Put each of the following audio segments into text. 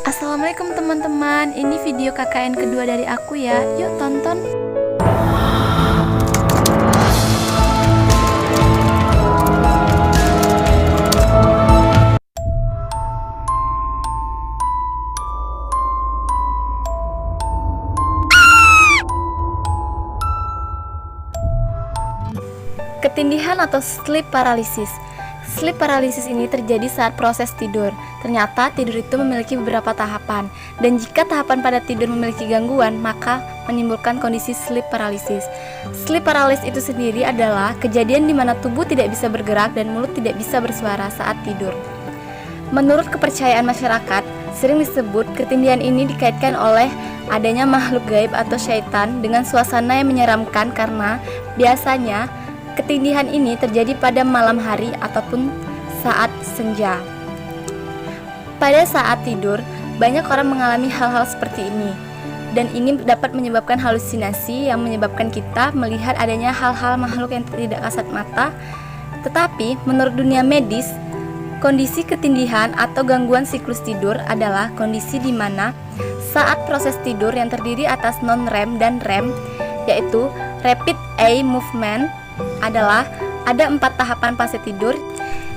Assalamualaikum teman-teman, ini video KKN kedua dari aku ya, yuk tonton. Ketindihan atau sleep paralysis. Sleep paralysis ini terjadi saat proses tidur. Ternyata tidur itu memiliki beberapa tahapan, dan jika tahapan pada tidur memiliki gangguan, maka menimbulkan kondisi sleep paralysis. Sleep paralysis itu sendiri adalah kejadian di mana tubuh tidak bisa bergerak dan mulut tidak bisa bersuara saat tidur. Menurut kepercayaan masyarakat, sering disebut ketindihan ini dikaitkan oleh adanya makhluk gaib atau syaitan dengan suasana yang menyeramkan karena biasanya ketindihan ini terjadi pada malam hari ataupun saat senja. Pada saat tidur, banyak orang mengalami hal-hal seperti ini, dan ini dapat menyebabkan halusinasi yang menyebabkan kita melihat adanya hal-hal makhluk yang tidak kasat mata. Tetapi menurut dunia medis, kondisi ketindihan atau gangguan siklus tidur adalah kondisi di mana saat proses tidur yang terdiri atas non-REM dan REM, yaitu Rapid Eye Movement, adalah ada 4 tahapan fase tidur,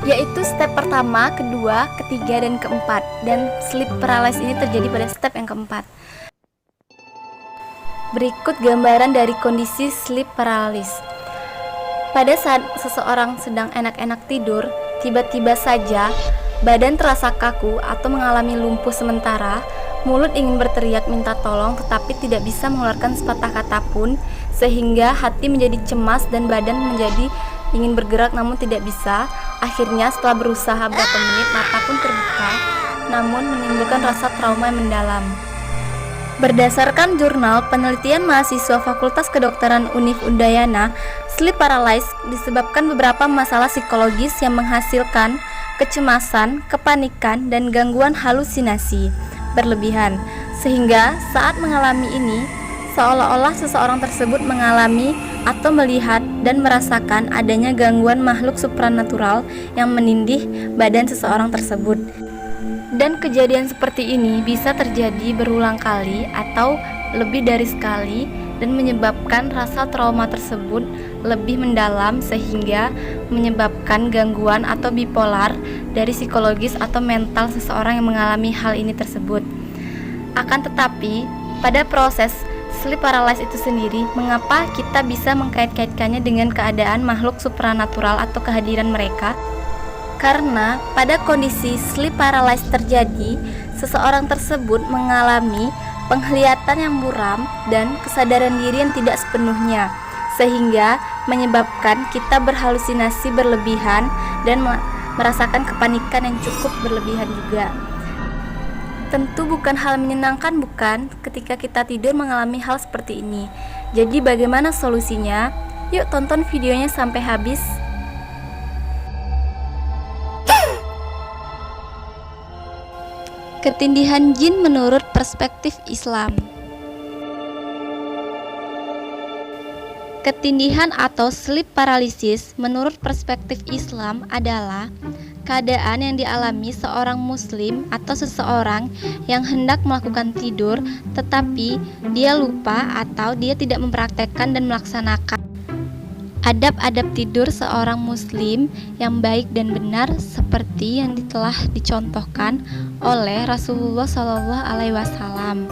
yaitu step pertama, kedua, ketiga, dan keempat. Dan sleep paralysis ini terjadi pada step yang keempat. Berikut gambaran dari kondisi sleep paralysis. Pada saat seseorang sedang enak-enak tidur, tiba-tiba saja badan terasa kaku atau mengalami lumpuh sementara. Mulut ingin berteriak minta tolong tetapi tidak bisa mengeluarkan sepatah kata pun, sehingga hati menjadi cemas dan badan menjadi ingin bergerak namun tidak bisa. Akhirnya setelah berusaha beberapa menit, mata pun terbuka namun menimbulkan rasa trauma yang mendalam. Berdasarkan jurnal penelitian mahasiswa Fakultas Kedokteran Univ Udayana, sleep paralysis disebabkan beberapa masalah psikologis yang menghasilkan kecemasan, kepanikan, dan gangguan halusinasi berlebihan, sehingga saat mengalami ini seolah-olah seseorang tersebut mengalami atau melihat dan merasakan adanya gangguan makhluk supranatural yang menindih badan seseorang tersebut. Dan kejadian seperti ini bisa terjadi berulang kali atau lebih dari sekali dan menyebabkan rasa trauma tersebut lebih mendalam sehingga menyebabkan gangguan atau bipolar dari psikologis atau mental seseorang yang mengalami hal ini tersebut. Akan tetapi, pada proses sleep paralysis itu sendiri, mengapa kita bisa mengkait-kaitkannya dengan keadaan makhluk supranatural atau kehadiran mereka? Karena pada kondisi sleep paralysis terjadi, seseorang tersebut mengalami penglihatan yang buram dan kesadaran diri yang tidak sepenuhnya, sehingga menyebabkan kita berhalusinasi berlebihan dan merasakan kepanikan yang cukup berlebihan juga. Tentu bukan hal menyenangkan, bukan, ketika kita tidur mengalami hal seperti ini. Jadi bagaimana solusinya? Yuk tonton videonya sampai habis. Ketindihan jin menurut perspektif Islam. Ketindihan atau sleep paralysis menurut perspektif Islam adalah keadaan yang dialami seorang muslim atau seseorang yang hendak melakukan tidur tetapi dia lupa atau dia tidak mempraktekkan dan melaksanakan adab-adab tidur seorang muslim yang baik dan benar seperti yang telah dicontohkan oleh Rasulullah SAW.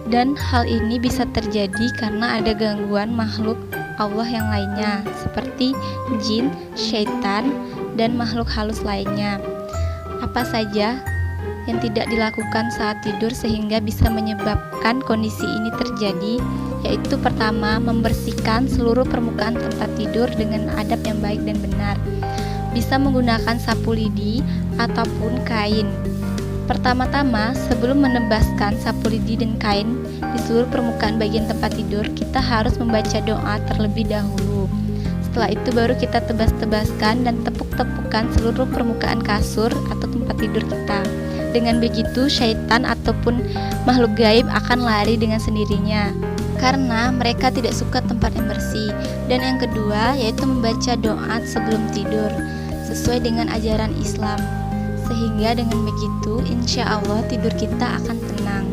Dan hal ini bisa terjadi karena ada gangguan makhluk Allah yang lainnya seperti jin, syaitan, dan makhluk halus lainnya. Apa saja yang tidak dilakukan saat tidur sehingga bisa menyebabkan kondisi ini terjadi, yaitu pertama, membersihkan seluruh permukaan tempat tidur dengan adab yang baik dan benar. bisa menggunakan sapu lidi ataupun kain. Pertama-tama, sebelum menebaskan sapu lidi dan kain di seluruh permukaan bagian tempat tidur, kita harus membaca doa terlebih dahulu. Setelah itu baru kita tebas-tebaskan dan tepuk-tepukan seluruh permukaan kasur atau tempat tidur kita. Dengan begitu, syaitan ataupun makhluk gaib akan lari dengan sendirinya, karena mereka tidak suka tempat yang bersih. Dan yang kedua, yaitu membaca doa sebelum tidur, sesuai dengan ajaran Islam. Sehingga dengan begitu, insya Allah tidur kita akan tenang.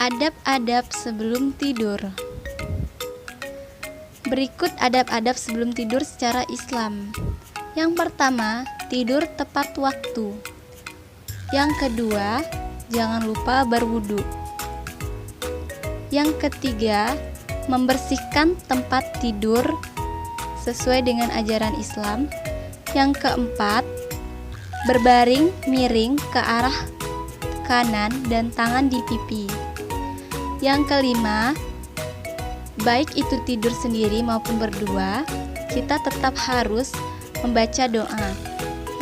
Adab-adab sebelum tidur. Berikut adab-adab sebelum tidur secara Islam. Yang pertama, tidur tepat waktu. Yang kedua, jangan lupa berwudu. Yang ketiga, membersihkan tempat tidur sesuai dengan ajaran Islam. Yang keempat, berbaring miring ke arah kanan dan tangan di pipi. Yang kelima, baik itu tidur sendiri maupun berdua, kita tetap harus membaca doa.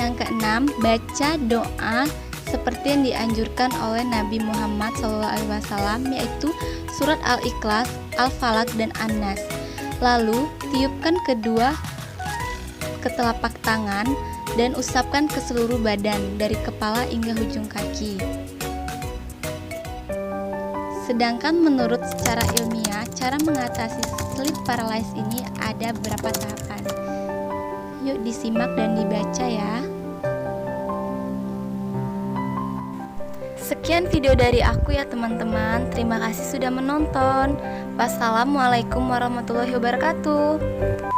Yang keenam, baca doa seperti yang dianjurkan oleh Nabi Muhammad SAW, yaitu surat Al-Ikhlas, Al-Falaq, dan An-Nas. Lalu tiupkan kedua ke telapak tangan dan usapkan ke seluruh badan dari kepala hingga ujung kaki. Sedangkan menurut secara ilmiah, cara mengatasi sleep paralysis ini ada beberapa tahapan. Yuk disimak dan dibaca ya. Sekian video dari aku ya teman-teman. Terima kasih sudah menonton. Wassalamualaikum warahmatullahi wabarakatuh.